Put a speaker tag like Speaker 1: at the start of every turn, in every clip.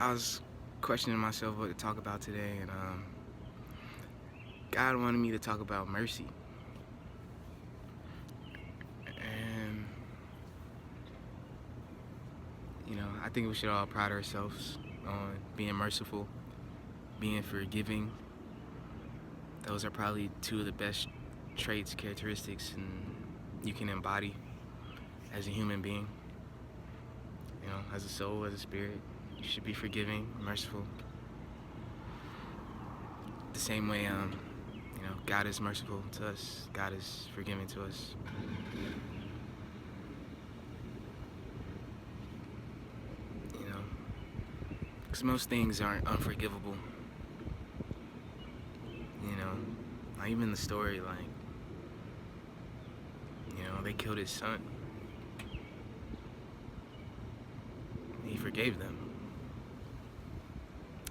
Speaker 1: I was questioning myself what to talk about today, and God wanted me to talk about mercy. And, I think we should all pride ourselves on being merciful, being forgiving. Those are probably two of the best traits, characteristics, and you can embody as a human being. As a soul, as a spirit, you should be forgiving, merciful. The same way, God is merciful to us. God is forgiving to us. Because most things aren't unforgivable. Not even the story, they killed his son. He forgave them.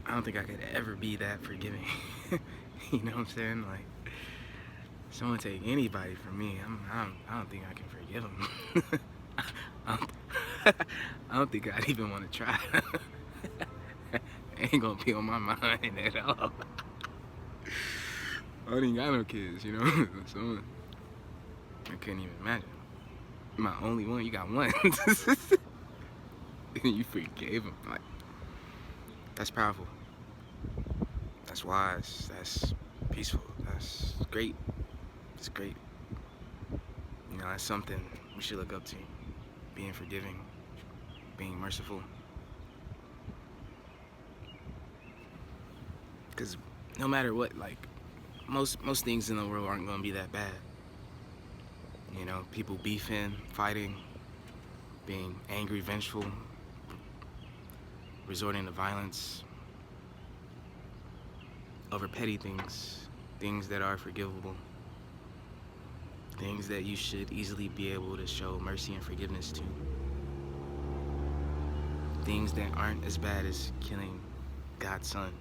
Speaker 1: I don't think I could ever be that forgiving. You know what I'm saying? Like, someone take anybody from me, I don't think I can forgive them. I don't think I'd even want to try. Ain't gonna be on my mind at all. I ain't got no kids, so I couldn't even imagine. My only one, you got one. And you forgave him. Like, that's powerful. That's wise. That's peaceful. That's great. It's great. That's something we should look up to. Being forgiving, being merciful. Because no matter what, most things in the world aren't going to be that bad. People beefing, fighting, being angry, vengeful, resorting to violence over petty things, things that are forgivable, things that you should easily be able to show mercy and forgiveness to, things that aren't as bad as killing God's son.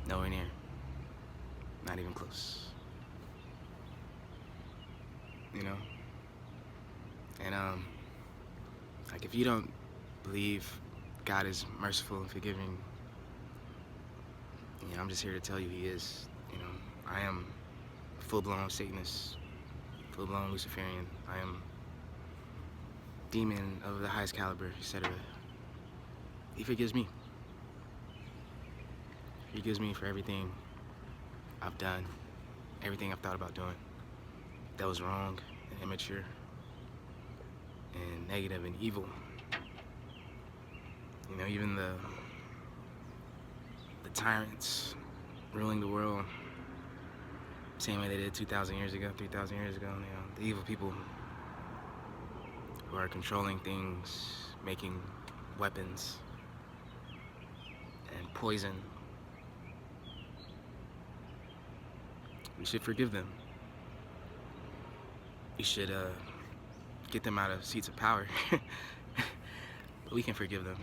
Speaker 1: Nowhere near. Not even close. And if you don't believe God is merciful and forgiving, I'm just here to tell you He is. I am full-blown Satanist, full-blown Luciferian. I am demon of the highest caliber, etc. He forgives me. He forgives me for everything I've done, everything I've thought about doing that was wrong and immature and negative and evil. Even the tyrants ruling the world, same way they did 2,000 years ago, 3,000 years ago. The evil people who are controlling things, making weapons and poison. We should forgive them. We should get them out of seats of power. But we can forgive them.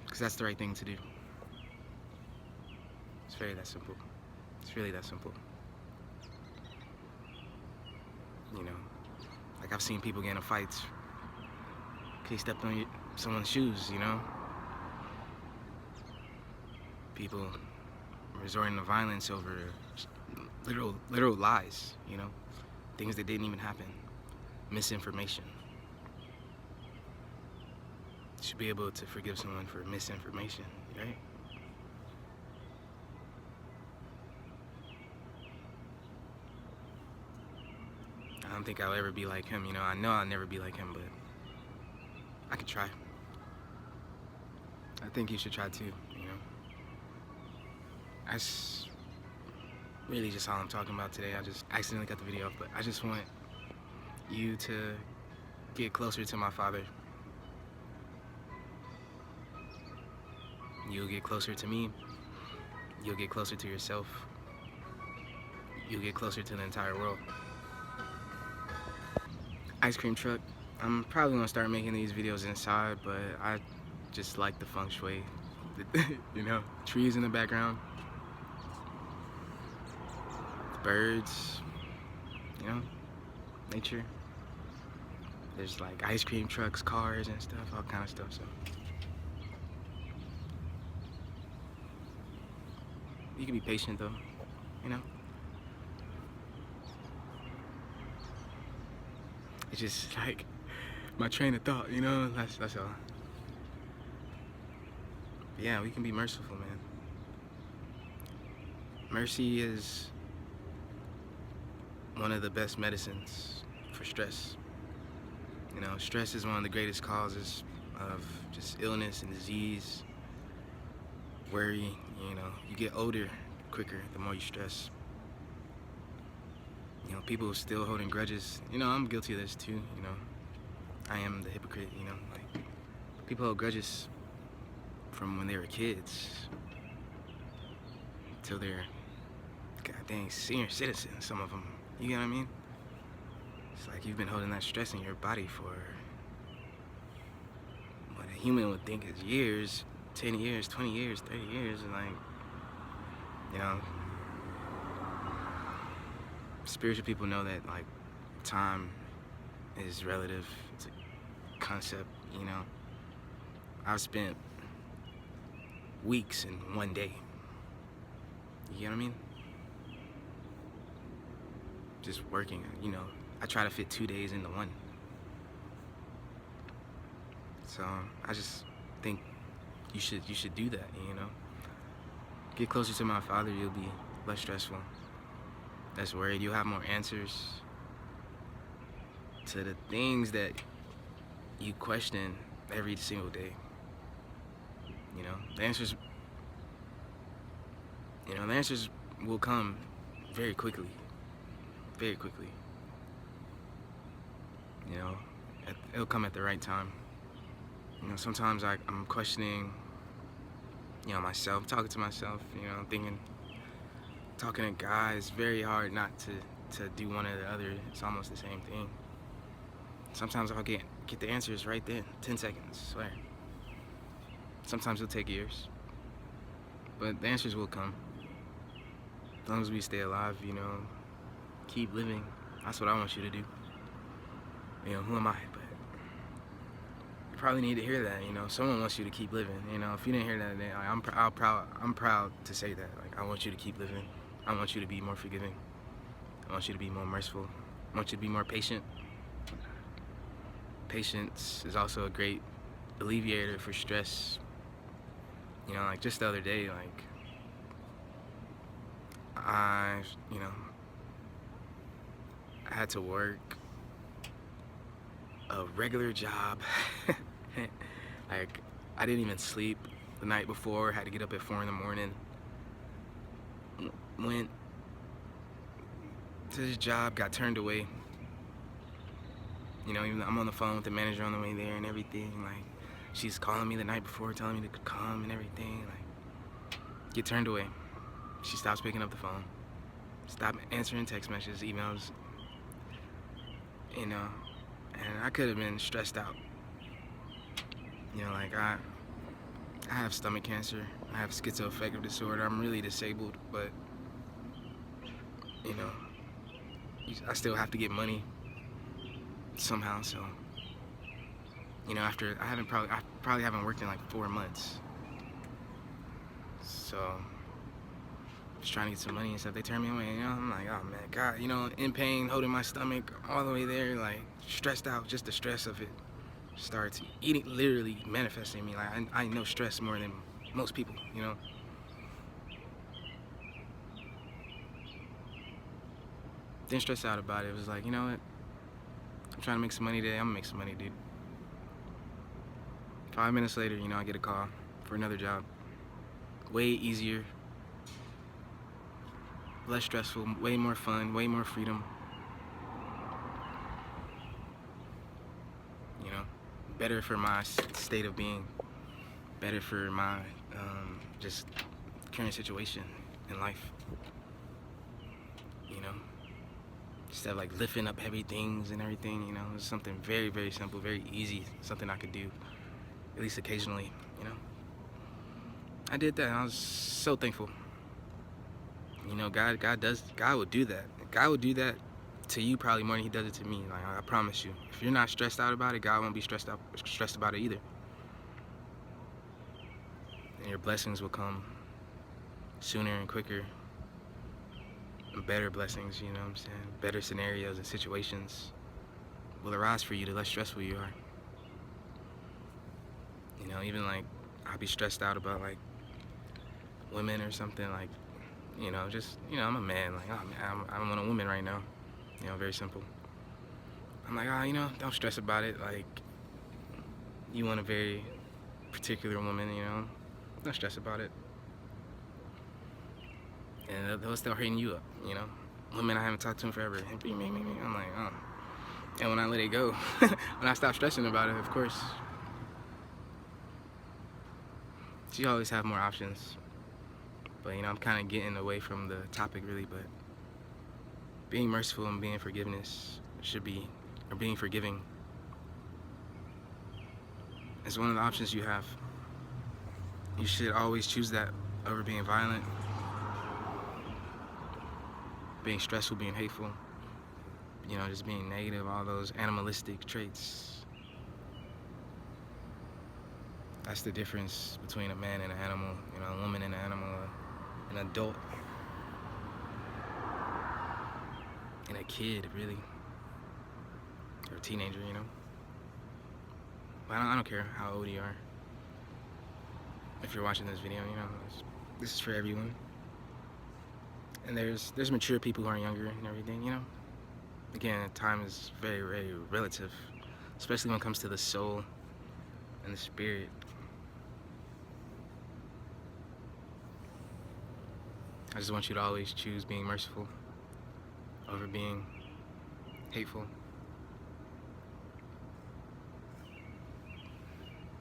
Speaker 1: Because that's the right thing to do. It's very that simple. It's really that simple. I've seen people get in fights because they stepped on someone's shoes, People resorting to violence over literal lies, things that didn't even happen. Misinformation. You should be able to forgive someone for misinformation, right? I don't think I'll ever be like him, I know I'll never be like him, but I could try. I think you should try too, That's really just all I'm talking about today. I just accidentally got the video off, but I just want you to get closer to my Father. You'll get closer to me. You'll get closer to yourself. You'll get closer to the entire world. Ice cream truck. I'm probably gonna start making these videos inside, but I just like the feng shui. Trees in the background. Birds. you know, nature. There's like ice cream trucks, cars and stuff, all kind of stuff, so. You can be patient though, you know? It's just like my train of thought, you know? That's all. Yeah, we can be merciful, man. Mercy is one of the best medicines for stress. You know, stress is one of the greatest causes of just illness and disease, worry. You know, you get older quicker the more you stress. You know, people still holding grudges. You know, I'm guilty of this too, you know. I am the hypocrite, you know. Like, people hold grudges from when they were kids till they're goddamn senior citizens, some of them. You know what I mean? It's like you've been holding that stress in your body for what a human would think is years, 10 years, 20 years, 30 years, and like, you know, spiritual people know that like time is relative. It's a concept, you know. I've spent weeks in one day. You know what I mean? Just working, you know. I try to fit 2 days into one. So I just think you should do that, you know. Get closer to my Father, you'll be less stressful, less worried. You'll have more answers to the things that you question every single day. You know, the answers will come very quickly. Very quickly. You know, it'll come at the right time. You know, sometimes I'm questioning, you know, myself, talking to myself, you know, thinking, talking to God. It's very hard not to do one or the other. It's almost the same thing. Sometimes I'll get the answers right then, 10 seconds, I swear. Sometimes it'll take years, but the answers will come. As long as we stay alive, you know, keep living. That's what I want you to do. You know, who am I? But you probably need to hear that. You know, someone wants you to keep living. You know, if you didn't hear that, then I'm proud to say that. Like, I want you to keep living. I want you to be more forgiving. I want you to be more merciful. I want you to be more patient. Patience is also a great alleviator for stress. You know, like just the other day, like I had to work a regular job. Like, I didn't even sleep the night before. Had to get up at 4 in the morning. Went to this job, got turned away. You know, even though I'm on the phone with the manager on the way there and everything. Like, she's calling me the night before, telling me to come and everything. Like, get turned away. She stops picking up the phone. Stop answering text messages, emails. You know, and I could have been stressed out. You know, like I have stomach cancer. I have schizoaffective disorder. I'm really disabled, but you know, I still have to get money somehow. So, you know, after I probably haven't worked in like 4 months. So, just trying to get some money and stuff. They turn me away. You know, I'm like, oh man, God, you know, in pain, holding my stomach all the way there, like stressed out. Just the stress of it starts eating, literally manifesting me. Like I know stress more than most people. You know. Didn't stress out about it. It was like, you know what? I'm trying to make some money today. I'm gonna make some money, dude. 5 minutes later, you know, I get a call for another job. Way easier, less stressful, way more fun, way more freedom. You know, better for my state of being, better for my just current situation in life. You know, instead of like lifting up heavy things and everything, you know, it's something very, very simple, very easy, something I could do, at least occasionally, you know. I did that, and I was so thankful. You know, God would do that. God would do that to you probably more than he does it to me. Like, I promise you. If you're not stressed out about it, God won't be stressed about it either. And your blessings will come sooner and quicker. And better blessings, you know what I'm saying? Better scenarios and situations will arise for you the less stressful you are. You know, even like, I'll be stressed out about like women or something, like, you know, just, you know, I'm a man, like, oh man, I don't want a woman right now. You know, very simple. I'm like, oh, you know, don't stress about it. Like, you want a very particular woman, you know, don't stress about it. And they'll still hitting you up, you know. Women I haven't talked to in forever. I'm like, oh. And when I let it go, when I stop stressing about it, of course, you always have more options. But, you know, I'm kind of getting away from the topic, really, but being merciful and being forgiveness should be, or being forgiving, is one of the options you have. You should always choose that over being violent, being stressful, being hateful, you know, just being negative, all those animalistic traits. That's the difference between a man and an animal, you know, a woman and an animal, an adult and a kid, really, or a teenager, you know. But I don't care how old you are. If you're watching this video, you know, this is for everyone. And there's mature people who are younger and everything, you know. Again, time is very, very relative, especially when it comes to the soul and the spirit. I just want you to always choose being merciful over being hateful.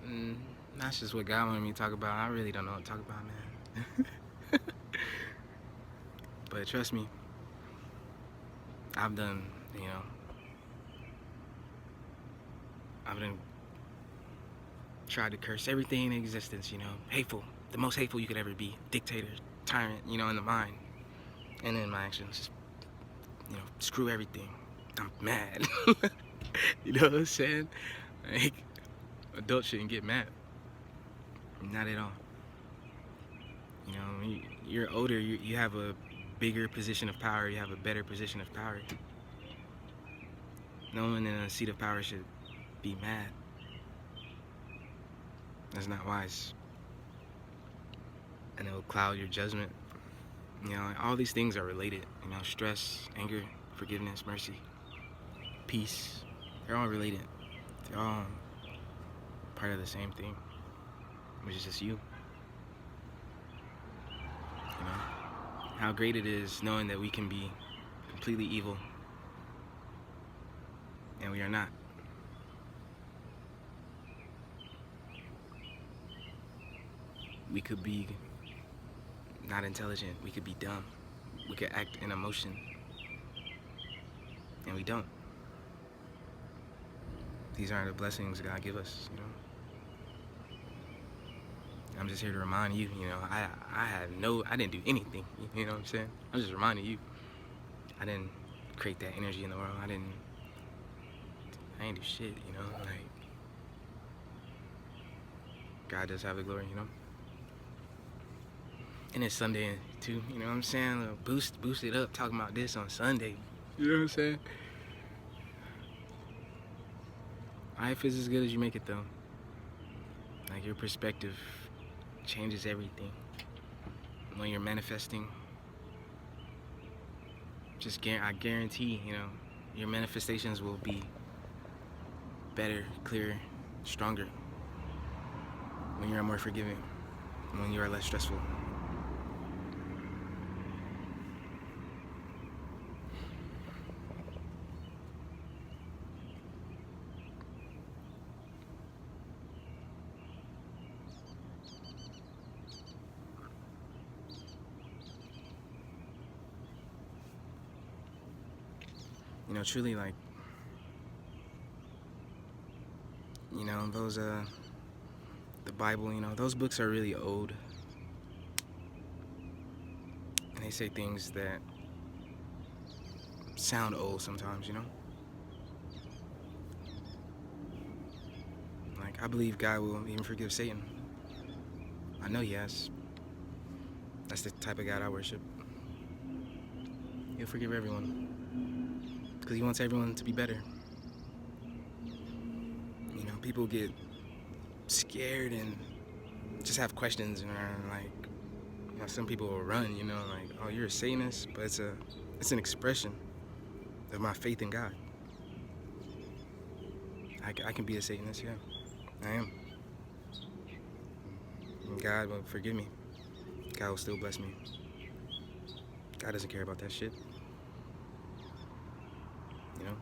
Speaker 1: And that's just what God wanted me to talk about. I really don't know what to talk about, man. But trust me, I've done, you know, tried to curse everything in existence, you know, hateful, the most hateful you could ever be, dictator, tyrant, you know, in the mind, and in my actions, just, you know, screw everything. I'm mad. You know what I'm saying? Like, adults shouldn't get mad. Not at all. You know, when you're older, you have a bigger position of power, you have a better position of power. No one in a seat of power should be mad. That's not wise. And it will cloud your judgment. You know, all these things are related. You know, stress, anger, forgiveness, mercy, peace. They're all related. They're all part of the same thing, which is just you. You know, how great it is knowing that we can be completely evil and we are not. We could be not intelligent, we could be dumb, we could act in emotion, and we don't. These are the blessings God give us, you know. I'm just here to remind you, you know, I didn't do anything, you know what I'm saying? I'm just reminding you, I didn't create that energy in the world, I ain't do shit, you know, like, God does have the glory, you know. And it's Sunday too, you know what I'm saying? Boost it up, talking about this on Sunday. You know what I'm saying? Life is as good as you make it though. Like, your perspective changes everything. When you're manifesting, I guarantee, you know, your manifestations will be better, clearer, stronger when you are more forgiving, when you are less stressful. You know, truly, like, you know, those, the Bible, you know, those books are really old. And they say things that sound old sometimes, you know? Like, I believe God will even forgive Satan. I know he has. That's the type of God I worship. He'll forgive everyone. Because he wants everyone to be better. You know, people get scared and just have questions and are like, you know, some people will run, you know, like, oh, you're a Satanist, but it's an expression of my faith in God. I can be a Satanist, yeah, I am. And God will forgive me. God will still bless me. God doesn't care about that shit, you know.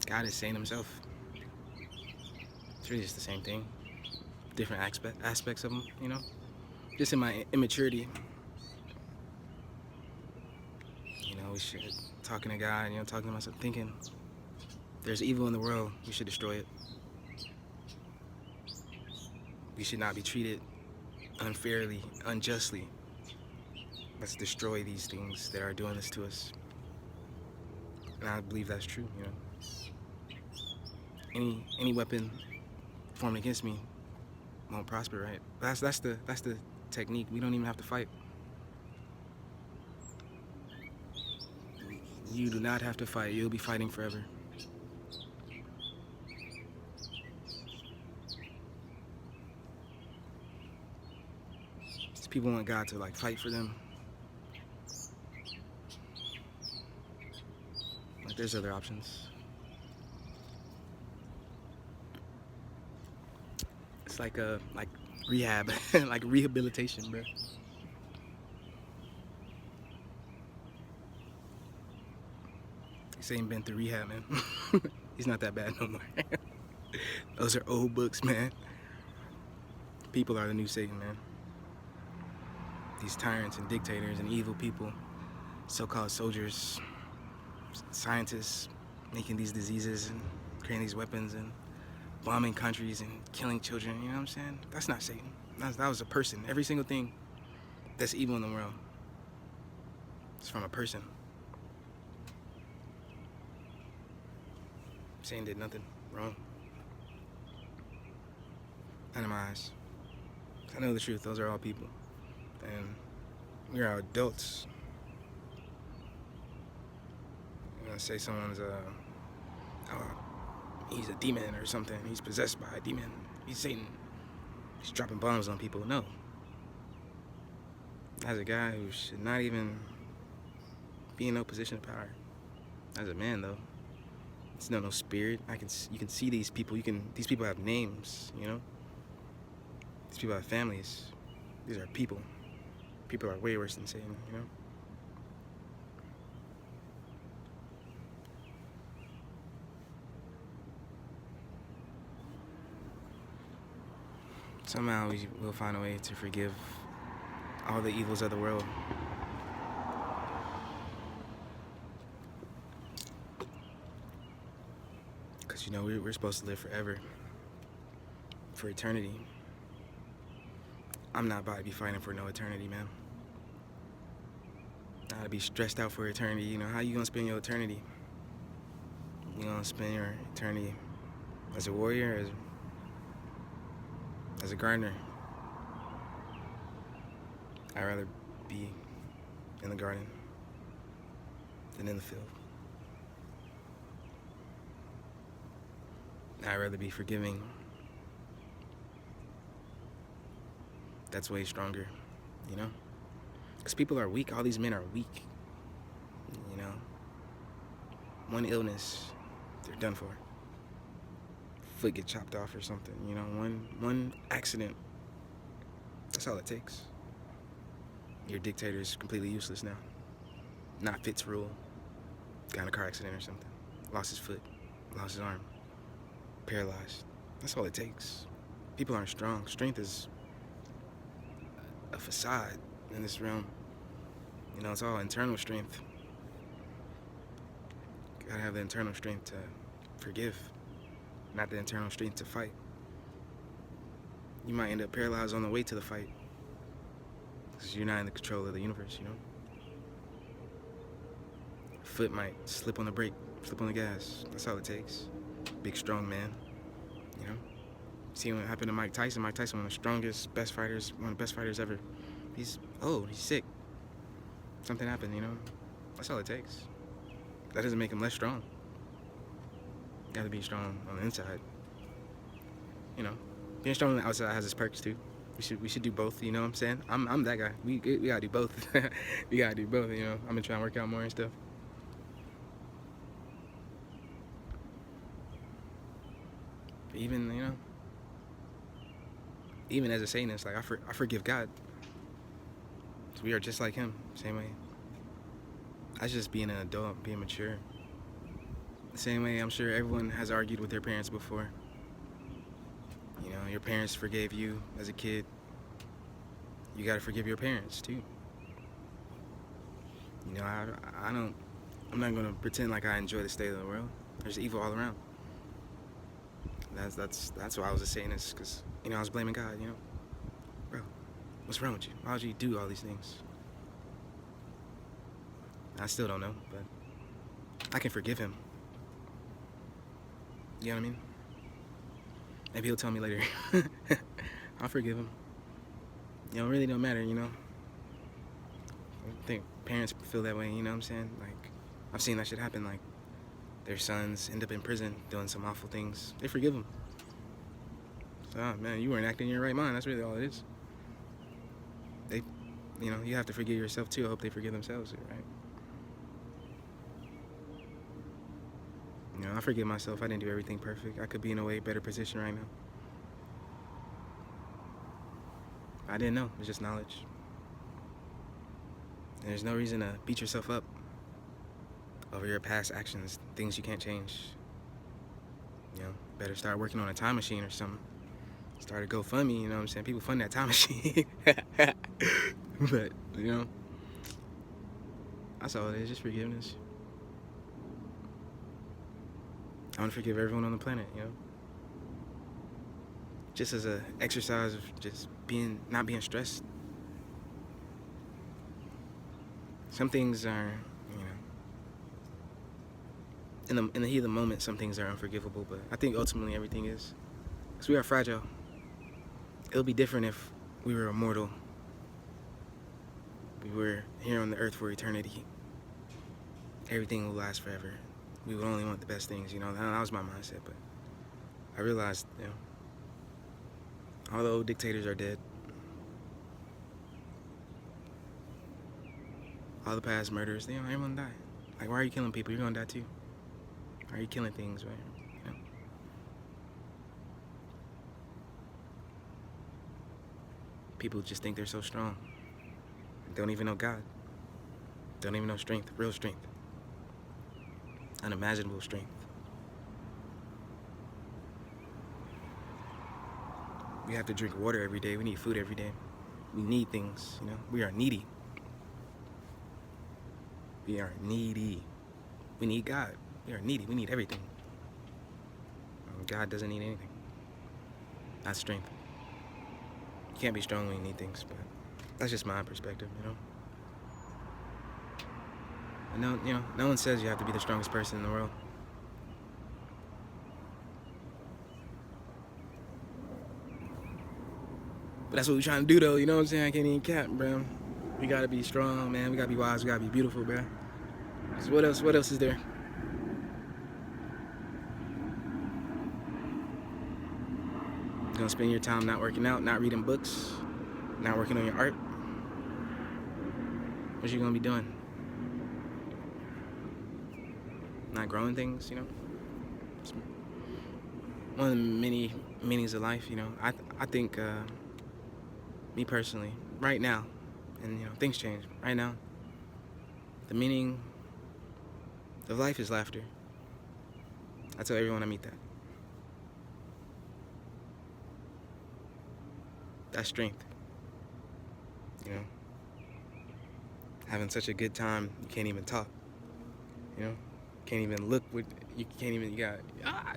Speaker 1: God is Satan himself. It's really just the same thing. Different aspects of him, you know. Just in my immaturity, you know, we should talking to God, you know, talking to myself, thinking there's evil in the world, we should destroy it. We should not be treated unfairly, unjustly. Let's destroy these things that are doing this to us. And I believe that's true, you know. Any weapon formed against me won't prosper, right? That's the technique. We don't even have to fight. You do not have to fight. You'll be fighting forever. These people want God to like fight for them. Like there's other options. It's like rehab, like rehabilitation, bro. He ain't been through rehab, man. He's not that bad no more. Those are old books, man. People are the new Satan, man. These tyrants and dictators and evil people, so-called soldiers, scientists, making these diseases and creating these weapons and bombing countries and killing children, you know what I'm saying? That's not Satan. That was a person. Every single thing that's evil in the world is from a person. Satan did nothing wrong. Not in my eyes. I know the truth. Those are all people. And we are adults. You know, say someone's he's a demon or something. He's possessed by a demon. He's Satan. He's dropping bombs on people. No. As a guy who should not even be in no position of power. As a man, though, it's no spirit. You can see these people. These people have names. You know. These people have families. These are people. People are way worse than Satan. You know. Somehow we will find a way to forgive all the evils of the world. Because, you know, we're supposed to live forever. For eternity. I'm not about to be fighting for no eternity, man. I gotta be stressed out for eternity. You know, how you gonna spend your eternity? You gonna spend your eternity as a warrior, as a gardener? I'd rather be in the garden than in the field. I'd rather be forgiving. That's way stronger, you know? Because people are weak. All these men are weak, you know? One illness, they're done for. Foot get chopped off or something, you know? One accident, that's all it takes. Your dictator's completely useless now. Not fit to rule. Got in a car accident or something. Lost his foot, lost his arm, paralyzed. That's all it takes. People aren't strong. Strength is a facade in this realm. You know, it's all internal strength. You gotta have the internal strength to forgive, not the internal strength to fight. You might end up paralyzed on the way to the fight. because you're not in the control of the universe, you know? Foot might slip on the brake, slip on the gas. That's all it takes. Big, strong man, you know? See what happened to Mike Tyson? Mike Tyson, one of the strongest, best fighters, one of the best fighters ever. He's sick. Something happened, you know? That's all it takes. That doesn't make him less strong. You gotta be strong on the inside. You know? Being strong on the outside has its perks too. We should do both, you know what I'm saying? I'm that guy. We gotta do both. We gotta do both, you know? I've been trying to work out more and stuff. But even, you know, even as a Satanist, like I forgive God. So we are just like him, same way. That's just being an adult, being mature. The same way I'm sure everyone has argued with their parents before. You know, your parents forgave you as a kid. You gotta forgive your parents too. You know, I'm not gonna pretend like I enjoy the state of the world. There's evil all around. That's why I was a Satanist, because, you know, I was blaming God, you know. Bro, what's wrong with you? Why would you do all these things? I still don't know, but I can forgive him. You know what I mean? Maybe he'll tell me later. I'll forgive him. You know, it really don't matter, you know. I think parents feel that way, you know what I'm saying? Like, I've seen that shit happen, like, their sons end up in prison doing some awful things. They forgive them. So, oh, man, you weren't acting in your right mind. That's really all it is. They, you know, you have to forgive yourself too. I hope they forgive themselves, right? You know, I forgive myself. I didn't do everything perfect. I could be in a way better position right now. I didn't know. It's just knowledge. And there's no reason to beat yourself up over your past actions, things you can't change. You know, better start working on a time machine or something. Start a GoFundMe, you know what I'm saying? People fund that time machine. But, you know, that's all it is, just forgiveness. I want to forgive everyone on the planet, you know? Just as an exercise of just not being stressed. Some things are, you know, in the heat of the moment, some things are unforgivable, but I think ultimately everything is. Because we are fragile. It'll be different if we were immortal. We were here on the earth for eternity. Everything will last forever. We would only want the best things, you know. That was my mindset, but I realized, you know, all the old dictators are dead. All the past murderers, you know, everyone died. Like, why are you killing people? You're gonna die too. Why are you killing things, right? You know? People just think they're so strong. Don't even know God. Don't even know strength, real strength. Unimaginable strength. We have to drink water every day. We need food every day. We need things, you know. We are needy. We are needy. We need God. We are needy. We need everything. God doesn't need anything. That's strength. You can't be strong when you need things, but that's just my perspective, you know. And no, you know, no one says you have to be the strongest person in the world. But that's what we're trying to do, though. You know what I'm saying? I can't even cap, bro. We gotta be strong, man. We gotta be wise. We gotta be beautiful, bro. So what else? What else is there? You're gonna spend your time not working out, not reading books, not working on your art. What you gonna be doing? Not growing things, you know. It's one of the many meanings of life, you know. I think, me personally, right now, and you know, things change. Right now, the meaning of life is laughter. I tell everyone I meet that. That's strength. You know, having such a good time, you can't even talk. You know, can't even look. You can't even. You got,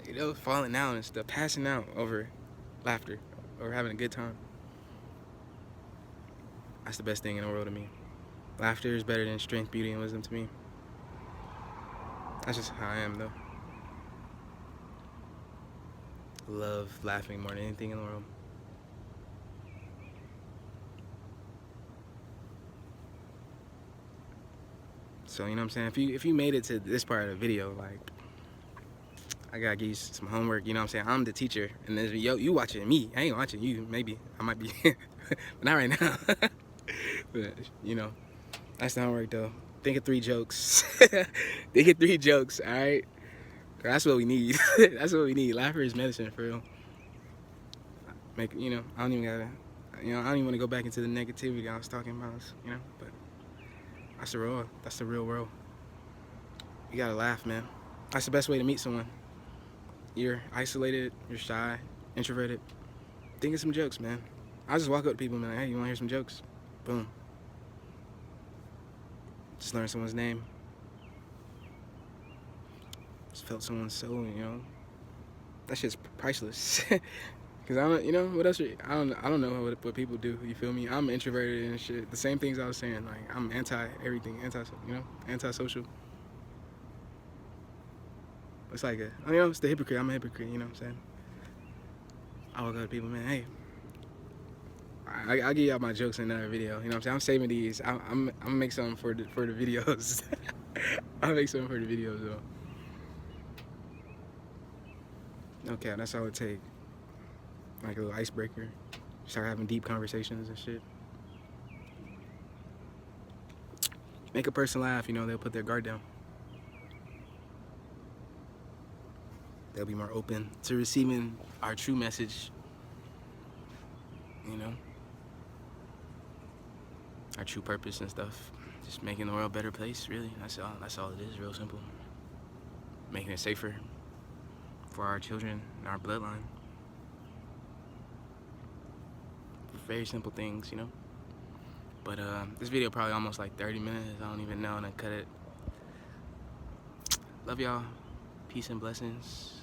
Speaker 1: you know, falling down and stuff, passing out over laughter or having a good time. That's the best thing in the world to me. Laughter is better than strength, beauty, and wisdom to me. That's just how I am, though. Love laughing more than anything in the world. So, you know what I'm saying? If you made it to this part of the video, like, I gotta give you some homework, you know what I'm saying? I'm the teacher, and then you watching me. I ain't watching you. Maybe I might be, but not right now. But, you know, that's the homework, though. Think of 3 jokes. Think of 3 jokes, all right? That's what we need. That's what we need. Laughter is medicine, for real. You know, I don't even want to go back into the negativity I was talking about, you know, but that's the real world. You gotta laugh, man. That's the best way to meet someone. You're isolated, you're shy, introverted. Think of some jokes, man. I just walk up to people and be like, hey, you wanna hear some jokes? Boom. Just learn someone's name. Just felt someone's soul, you know. That shit's priceless. Cause I don't, you know, what else? I don't know what people do. You feel me? I'm introverted and shit. The same things I was saying. Like, I'm anti everything, antisocial. It's like it's the hypocrite. I'm a hypocrite. You know what I'm saying? I walk up to people, man. Hey, I'll give y'all my jokes in another video. You know what I'm saying? I'm saving these. I'm gonna make something for the videos. I'll make something for the videos though. Okay, that's all it takes. Like a little icebreaker. Start having deep conversations and shit. Make a person laugh, you know, they'll put their guard down. They'll be more open to receiving our true message. You know? Our true purpose and stuff. Just making the world a better place, really. That's all it is, real simple. Making it safer for our children and our bloodline. Very simple things, you know. But this video probably almost like 30 minutes. I don't even know, and I cut it. Love y'all. Peace and blessings.